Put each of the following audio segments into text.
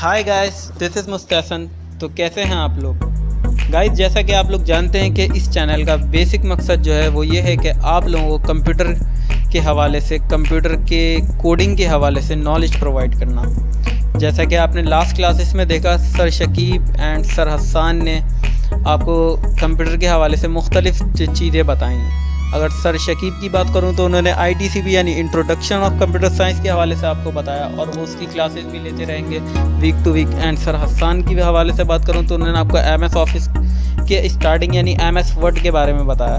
Hi guys, this is Mustafan. तो कैसे हैं आप लोग गाइस? जैसा कि आप लोग जानते हैं कि इस चैनल का बेसिक मकसद जो है वो ये है कि आप लोगों को कंप्यूटर के हवाले से, कंप्यूटर के कोडिंग के हवाले से नॉलेज प्रोवाइड करना। जैसा कि आपने लास्ट क्लासेस में देखा, sir Shakib and sir Hasan ने आपको कंप्यूटर के हवाले से मुख्तलिफ़ चीज़ें बताई। अगर सर शकीब की बात करूं तो उन्होंने ITCP यानी इंट्रोडक्शन ऑफ कंप्यूटर साइंस के हवाले से आपको बताया और वो उसकी क्लासेस भी लेते रहेंगे week to week. And sir Hasan की हवाले से बात करूं तो उन्होंने आपको MS ऑफिस के स्टार्टिंग यानी MS वर्ड के बारे में बताया।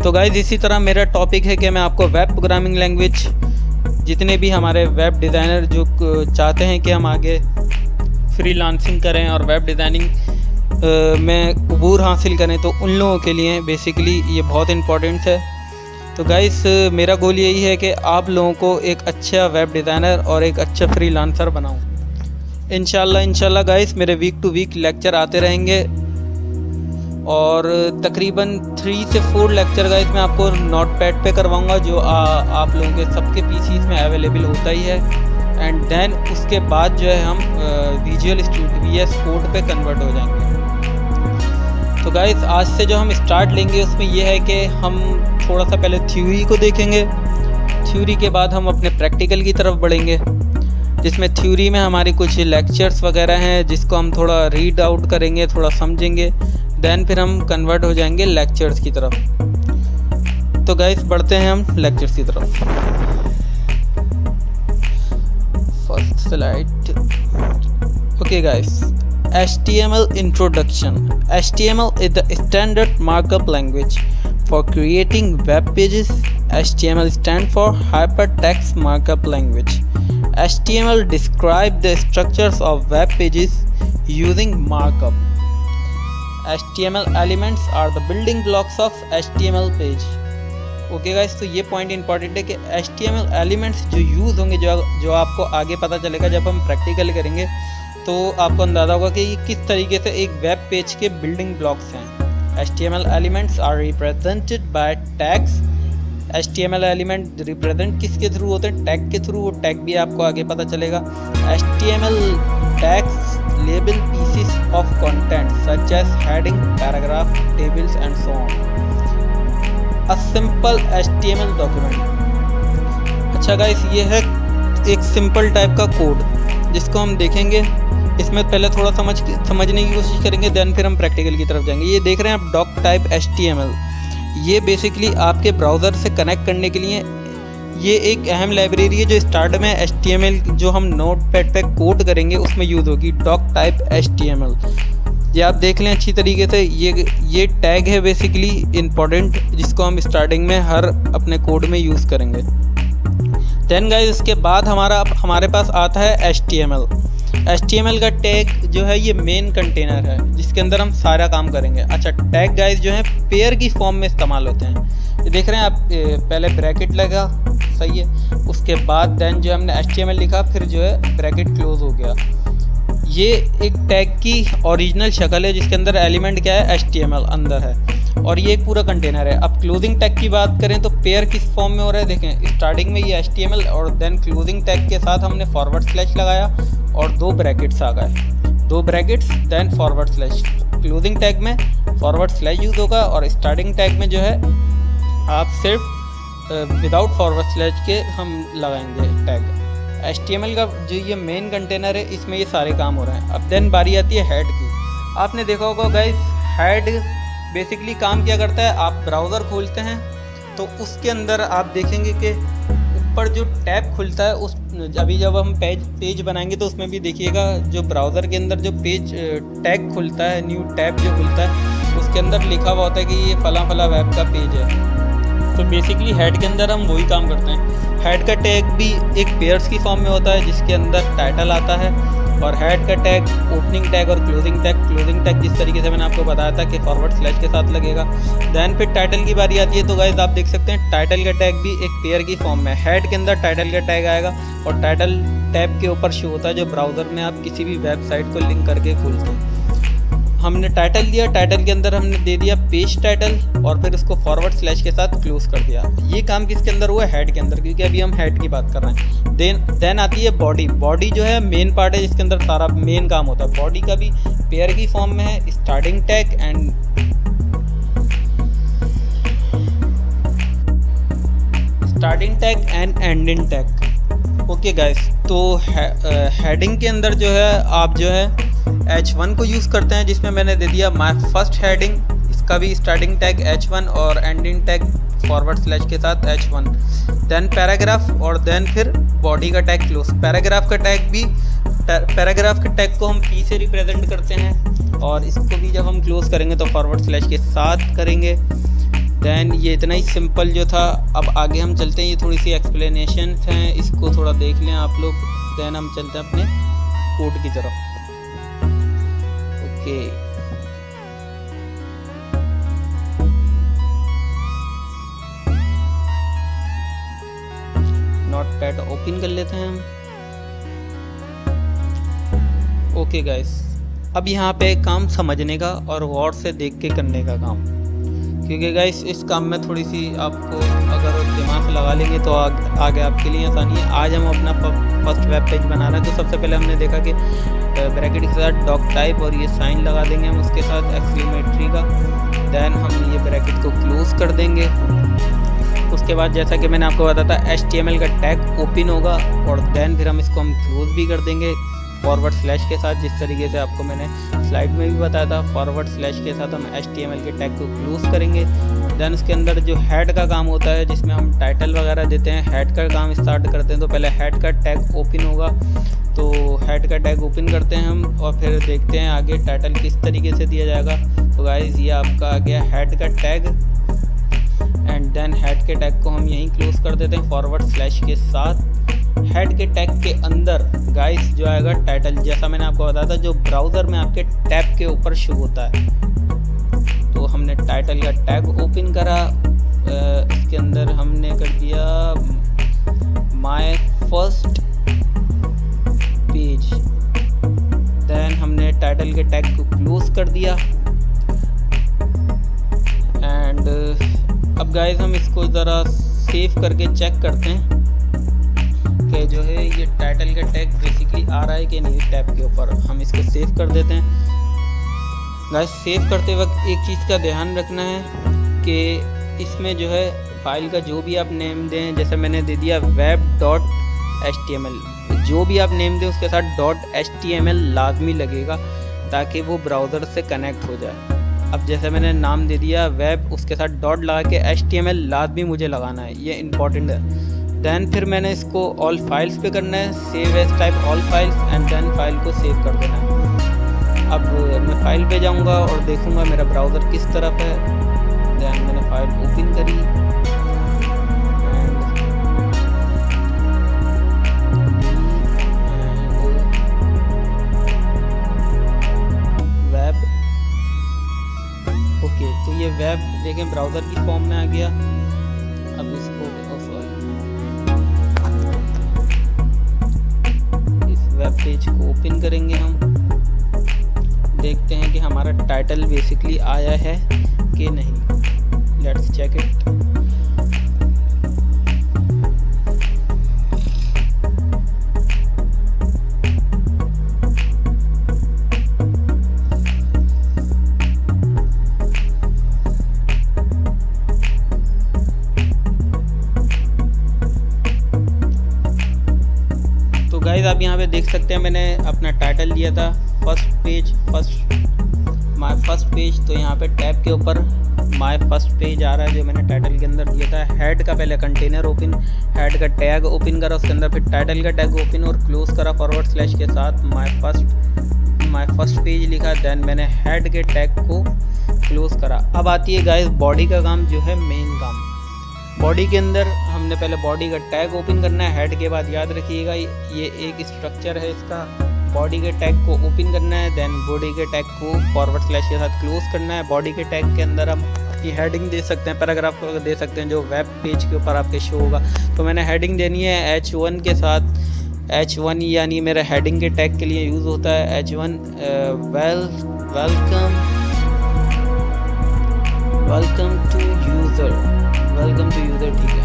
तो गाइस, इसी तरह मेरा टॉपिक है कि मैं आपको वेब प्रोग्रामिंग लैंग्वेज, जितने भी हमारे वेब डिज़ाइनर जो चाहते हैं कि हम आगे फ्रीलांसिंग करें और वेब डिज़ाइनिंग में अबूर हासिल करें, तो उन लोगों के लिए बेसिकली ये बहुत इम्पोर्टेंट है। तो गाइस, मेरा गोल यही है कि आप लोगों को एक अच्छा वेब डिज़ाइनर और एक अच्छा फ्रीलांसर बनाऊं। इंशाल्लाह गाइस, मेरे वीक टू वीक लेक्चर आते रहेंगे और तकरीबन 3 से 4 लेक्चर गाइस मैं आपको नोटपैड पे करवाऊंगा, जो आप लोगों के सबके PCs में अवेलेबल होता ही है। एंड देन उसके बाद जो है हम विजुअल स्टूडियो VS कोड पे कन्वर्ट हो जाएंगे। तो गाइस, आज से जो हम स्टार्ट लेंगे उसमें यह है कि हम थोड़ा सा पहले थ्योरी को देखेंगे। थ्योरी के बाद हम अपने प्रैक्टिकल की तरफ बढ़ेंगे, जिसमें थ्योरी में हमारी कुछ लेक्चर्स वगैरह हैं जिसको हम थोड़ा रीड आउट करेंगे, थोड़ा समझेंगे। देन फिर हम कन्वर्ट हो जाएंगे लेक्चर्स की तरफ। तो गाइस, बढ़ते हैं हम लेक्चर्स की तरफ। First slide. Okay guys, HTML introduction. HTML is the standard markup language for creating web pages. HTML stands for Hypertext Markup Language. HTML describes the structures of web pages using markup. HTML elements are the building blocks of HTML page. Okay guys, तो ये point important है कि HTML elements जो use होंगे, जो आपको आगे पता चलेगा जब हम प्रैक्टिकल करेंगे, तो आपको अंदाज़ा होगा कि ये किस तरीके से एक वेब पेज के बिल्डिंग ब्लॉक्स हैं। HTML elements are represented by tags. HTML element represent किसके थ्रू होते हैं? टैग के थ्रू। वो टैग भी आपको आगे पता चलेगा। HTML tags label pieces of content such as heading, paragraph, tables and so on. A simple HTML document. अच्छा गाइस, ये है एक सिंपल टाइप का कोड जिसको हम देखेंगे। इसमें पहले थोड़ा समझने की कोशिश करेंगे, देन फिर हम प्रैक्टिकल की तरफ जाएंगे। ये देख रहे हैं आप, डॉक टाइप HTML। ये बेसिकली आपके ब्राउज़र से कनेक्ट करने के लिए ये एक अहम लाइब्रेरी है जो स्टार्ट में HTML जो हम नोटपैड पे कोड करेंगे उसमें यूज़ होगी, डॉक टाइप HTML। ये आप देख लें अच्छी तरीके से। ये टैग है बेसिकली इम्पॉर्टेंट, जिसको हम स्टार्टिंग में हर अपने कोड में यूज़ करेंगे। देन गाइस, इसके बाद हमारे पास आता है HTML का टैग जो है ये मेन कंटेनर है जिसके अंदर हम सारा काम करेंगे। अच्छा, टैग गाइस जो है पेयर की फॉर्म में इस्तेमाल होते हैं। ये देख रहे हैं आप, पहले ब्रैकेट लगा, सही है, उसके बाद देन जो हमने HTML लिखा, फिर जो है ब्रैकेट क्लोज हो गया। ये एक टैग की ओरिजिनल शक्ल है जिसके अंदर एलिमेंट क्या है? HTML अंदर है और ये एक पूरा कंटेनर है। अब क्लोजिंग टैग की बात करें तो पेयर किस फॉर्म में हो रहा है? देखें, स्टार्टिंग में ये HTML और देन क्लोजिंग टैग के साथ हमने फॉरवर्ड स्लैश लगाया और 2 ब्रैकेट्स आ गए, 2 brackets then forward slash. Closing tag में फॉरवर्ड स्लैश यूज़ होगा और स्टार्टिंग टैग में जो है आप सिर्फ विदाउट फॉरवर्ड स्लैश के हम लगाएंगे टैग। HTML का जो ये मेन कंटेनर है, इसमें ये सारे काम हो रहे हैं। अब देन बारी आती है हेड की। आपने देखा होगा गाइस, हेड बेसिकली काम क्या करता है? आप ब्राउज़र खोलते हैं तो उसके अंदर आप देखेंगे कि ऊपर जो टैब खुलता है, उस अभी जब हम पेज बनाएंगे तो उसमें भी देखिएगा, जो ब्राउज़र के अंदर जो पेज टैग खुलता है, न्यू टैब जो खुलता है, उसके अंदर लिखा हुआ होता है कि ये फला वेब का पेज है। तो बेसिकली हेड के अंदर हम वही काम करते हैं। हेड का टैग भी एक पेयर्स की फॉर्म में होता है जिसके अंदर टाइटल आता है, और हेड का टैग ओपनिंग टैग और क्लोजिंग टैग जिस तरीके से मैंने आपको बताया था कि फॉरवर्ड स्लैश के साथ लगेगा। देन फिर टाइटल की बारी आती है। तो गाइस, आप देख सकते हैं टाइटल का टैग भी एक पेयर की फॉर्म में। हेड के अंदर टाइटल का टैग आएगा और टाइटल टैब के ऊपर शो होता है जो ब्राउज़र में आप किसी भी वेबसाइट को लिंक करके खोलते हैं। हमने टाइटल दिया, टाइटल के अंदर हमने दे दिया पेज टाइटल और फिर उसको फॉरवर्ड स्लैश के साथ क्लोज कर दिया। ये काम किसके अंदर हुआ है? हेड के अंदर, क्योंकि अभी हम हेड की बात कर रहे हैं। देन आती है बॉडी। बॉडी जो है मेन पार्ट है जिसके अंदर सारा मेन काम होता है। बॉडी का भी पेयर की फॉर्म में है, starting tag and ending tag. Okay guys, तो हेडिंग के अंदर जो है आप जो है H1 को यूज़ करते हैं, जिसमें मैंने दे दिया माय फर्स्ट हेडिंग, इसका भी स्टार्टिंग टैग H1 और एंडिंग टैग फॉरवर्ड स्लैश के साथ H1। देन पैराग्राफ और देन फिर बॉडी का टैग क्लोज। पैराग्राफ का टैग भी, पैराग्राफ के टैग को हम P से रिप्रेजेंट करते हैं और इसको भी जब हम क्लोज करेंगे तो फॉरवर्ड स्लैश के साथ करेंगे। देन ये इतना ही सिंपल जो था। अब आगे हम चलते हैं, ये थोड़ी सी एक्सप्लेनेशन हैं, इसको थोड़ा देख लें आप लोग। देन हम चलते हैं अपने कोड की तरफ। ओके, नोटपैड ओपन कर लेते हैं हम। ओके गाइस, अब यहाँ पे काम समझने का और गौर से देख के करने का काम, क्योंकि गाइस इस काम में थोड़ी सी आपको अगर दिमाग लगा लेंगे तो आगे आपके लिए आसानी है। आज हम अपना फर्स्ट वेब पेज बना रहे हैं, तो सबसे पहले हमने देखा कि ब्रैकेट के साथ डॉक टाइप और ये साइन लगा देंगे हम उसके साथ एक्सक्लेमेटरी का। देन हम ये ब्रैकेट को क्लोज कर देंगे। उसके बाद जैसा कि मैंने आपको बताया था HTML का टैग ओपन होगा और देन फिर हम इसको क्लोज भी कर देंगे फॉरवर्ड स्लैश के साथ, जिस तरीके से आपको मैंने स्लाइड में भी बताया था। फॉरवर्ड स्लैश के साथ हम HTML के टैग को क्लोज करेंगे। देन उसके अंदर जो हेड का काम होता है, जिसमें हम टाइटल वगैरह देते हैं, हेड का काम स्टार्ट करते हैं। तो पहले हेड का टैग ओपन होगा, तो हेड का टैग ओपन करते हैं हम और फिर देखते हैं आगे टाइटल किस तरीके से दिया जाएगा। तो गाइस ये आपका आ गया हेड का टैग एंड देन हेड के टैग को हम यहीं क्लोज कर देते हैं फॉरवर्ड स्लैश के साथ। हेड के टैग के अंदर गाइस जो आएगा टाइटल, जैसा मैंने आपको बताया था जो ब्राउज़र में आपके टैब के ऊपर शो होता है। तो हमने टाइटल का टैग ओपन करा, इसके अंदर हमने कर दिया माय फर्स्ट पेज। देन हमने टाइटल के टैग को क्लोज कर दिया एंड अब गाइस हम इसको ज़रा सेव करके चेक करते हैं कि जो है ये टाइटल का टैग बेसिकली आ रहा है कि नहीं टैब के ऊपर। हम इसको सेव कर देते हैं। गाइस सेव करते वक्त एक चीज़ का ध्यान रखना है कि इसमें जो है फाइल का जो भी आप नेम दें, जैसे मैंने दे दिया web.html, जो भी आप नेम दें उसके साथ .html लाजमी लगेगा ताकि वो ब्राउज़र से कनेक्ट हो जाए। अब जैसे मैंने नाम दे दिया वेब, उसके साथ डॉट लगा के HTML लाजमी मुझे लगाना है, ये इंपॉर्टेंट है। देन फिर मैंने इसको ऑल फाइल्स पे करना है, save as type all files and then file को सेव कर देना है। अब मैं फाइल पे जाऊंगा और देखूंगा मेरा ब्राउज़र किस तरफ है। देन मैंने फाइल ओपन करी वेब। ओके, तो ये वेब देखें ब्राउज़र की फॉर्म में आ गया। अब इसको वेब पेज को ओपन करेंगे हम, देखते हैं कि हमारा टाइटल बेसिकली आया है कि नहीं। Let's check it. गाइस आप यहाँ पे देख सकते हैं मैंने अपना टाइटल दिया था first page, my first page. तो यहाँ पे टैब के ऊपर माय फर्स्ट पेज आ रहा है जो मैंने टाइटल के अंदर दिया था। हेड का पहले कंटेनर ओपन, हेड का टैग ओपन करा, उसके अंदर फिर टाइटल का टैग ओपन और क्लोज करा फॉरवर्ड स्लैश के साथ माय फर्स्ट पेज लिखा। देन मैंने हेड के टैग को क्लोज करा। अब आती है गाइस बॉडी का काम, जो है मेन काम। बॉडी के अंदर हमने पहले बॉडी का टैग ओपन करना है। हेड के बाद याद रखिएगा ये एक स्ट्रक्चर है इसका। बॉडी के टैग को ओपन करना है, देन बॉडी के टैग को फॉरवर्ड स्लैश के साथ क्लोज करना है। बॉडी के टैग के अंदर हम अपनी हेडिंग दे सकते हैं, पैराग्राफ दे सकते हैं जो वेब पेज के ऊपर आपके शो होगा। तो मैंने हेडिंग देनी है H1 के साथ। H1 यानी मेरा हेडिंग के टैग के लिए यूज़ होता है H1 वेलकम टू यूज़र, ठीक है।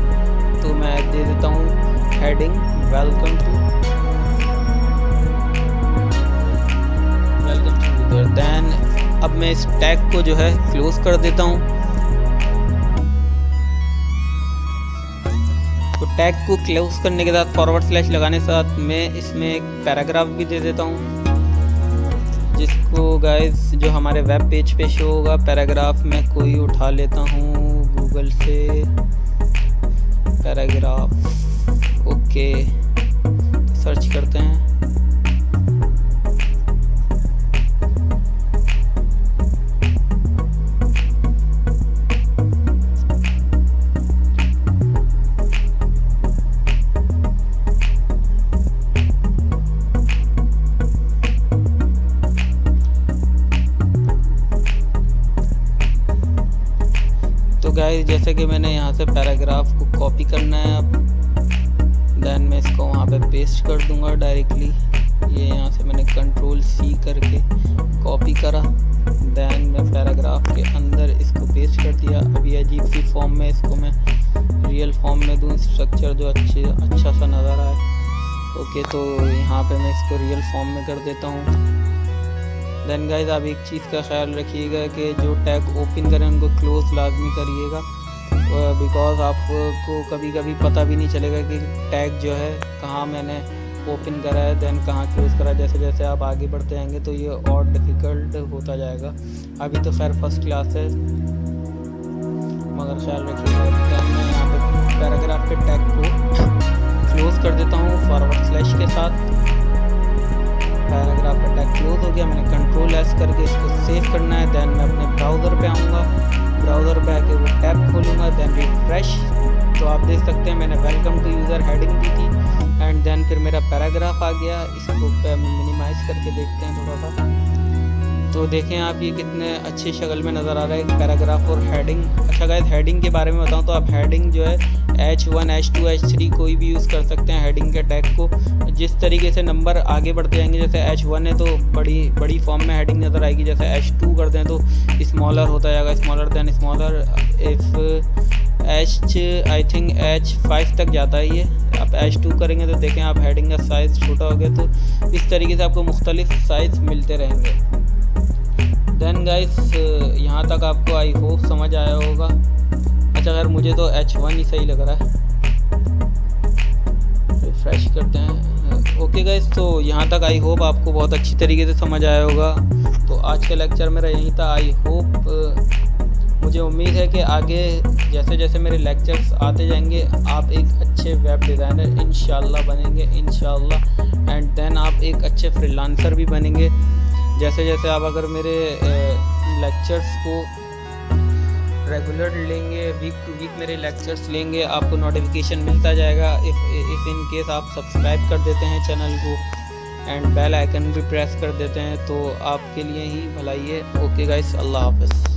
तो मैं दे देता हूँ heading welcome to user. Then अब मैं इस टैग को जो है क्लोज कर देता हूँ। तो टैग को क्लोज करने के बाद फॉरवर्ड स्लैश लगाने के साथ मैं इसमें एक पैराग्राफ भी दे देता हूँ, जिसको गाइस जो हमारे वेब पेज पे शो होगा। पैराग्राफ मैं कोई उठा लेता हूँ गूगल से, पैराग्राफ, ओके, सर्च करते हैं। तो गाइस जैसे कि मैंने यहाँ से पैराग्राफ को कॉपी करना है अब, देन मैं इसको वहाँ पे पेस्ट कर दूँगा डायरेक्टली। ये यहाँ से मैंने कंट्रोल C करके कॉपी करा, देन मैं पैराग्राफ के अंदर इसको पेस्ट कर दिया। अब ये अजीब सी फॉर्म में इसको मैं रियल फॉर्म में दूँ, स्ट्रक्चर जो अच्छा सा नज़र आए। ओके, तो यहाँ पे मैं इसको रियल फॉर्म में कर देता हूँ। देन गाइस आप एक चीज़ का ख्याल रखिएगा कि जो टैग ओपन करें उनको क्लोज लाजमी करिएगा, बिकॉज आपको कभी कभी पता भी नहीं चलेगा कि टैग जो है कहाँ मैंने ओपन करा है देन कहाँ क्लोज करा है। जैसे जैसे आप आगे बढ़ते जाएंगे तो ये और डिफ़िकल्ट होता जाएगा। अभी तो खैर फर्स्ट क्लास है, मगर ख्याल रखिएगा। देन मैं यहाँ पे पैराग्राफ के टैग को क्लोज कर देता हूँ फॉरवर्ड स्लैश के साथ। पैराग्राफ का टैग क्लोज हो गया। मैंने कंट्रोल S करके इसको सेव करना है। देन मैं अपने ब्राउज़र पे आऊँगा, ब्राउज़र पे आके वो टैब खोलूँगा, देन रिफ्रेश। तो आप देख सकते हैं मैंने वेलकम टू यूज़र हेडिंग दी थी एंड देन फिर मेरा पैराग्राफ आ गया। इसको मिनिमाइज़ करके देखते हैं थोड़ा सा। तो देखें आप ये कितने अच्छी शक्ल में नज़र आ रहा है पैराग्राफ और हेडिंग। अच्छा गाइस, हेडिंग के बारे में बताऊं तो आप हेडिंग जो है H1, H2, H3 कोई भी यूज़ कर सकते हैं हेडिंग के टैग को। जिस तरीके से नंबर आगे बढ़ते जाएंगे, जैसे H1 है तो बड़ी फॉर्म में हेडिंग नज़र आएगी, जैसे H2 कर दें तो स्मॉलर होता जाएगा, smaller than smaller. If I think H5 तक जाता है ये। आप H2 करेंगे तो देखें आप हेडिंग का साइज़ छोटा हो गया। तो इस तरीके से आपको मुख्तलिफ साइज़ मिलते रहेंगे। देन गाइस यहाँ तक आपको आई होप समझ आया होगा। अच्छा खैर मुझे तो H1 ही सही लग रहा है। रिफ्रेश करते हैं। ओके गाइस, तो यहाँ तक आई होप आपको बहुत अच्छी तरीके से समझ आया होगा। तो आज का लेक्चर मेरा यहीं था। आई होप, मुझे उम्मीद है कि आगे जैसे जैसे मेरे लेक्चर्स आते जाएंगे आप एक अच्छे वेब डिज़ाइनर इंशाल्लाह बनेंगे, इंशाल्लाह। एंड देन आप एक अच्छे फ्रीलांसर भी बनेंगे। जैसे जैसे आप अगर मेरे लेक्चर्स को रेगुलर लेंगे, वीक टू वीक मेरे लेक्चर्स लेंगे, आपको नोटिफिकेशन मिलता जाएगा। इफ़ इन केस आप सब्सक्राइब कर देते हैं चैनल को एंड बेल आइकन भी प्रेस कर देते हैं तो आपके लिए ही भलाई है। ओके गाइस, अल्लाह हाफ़िज़।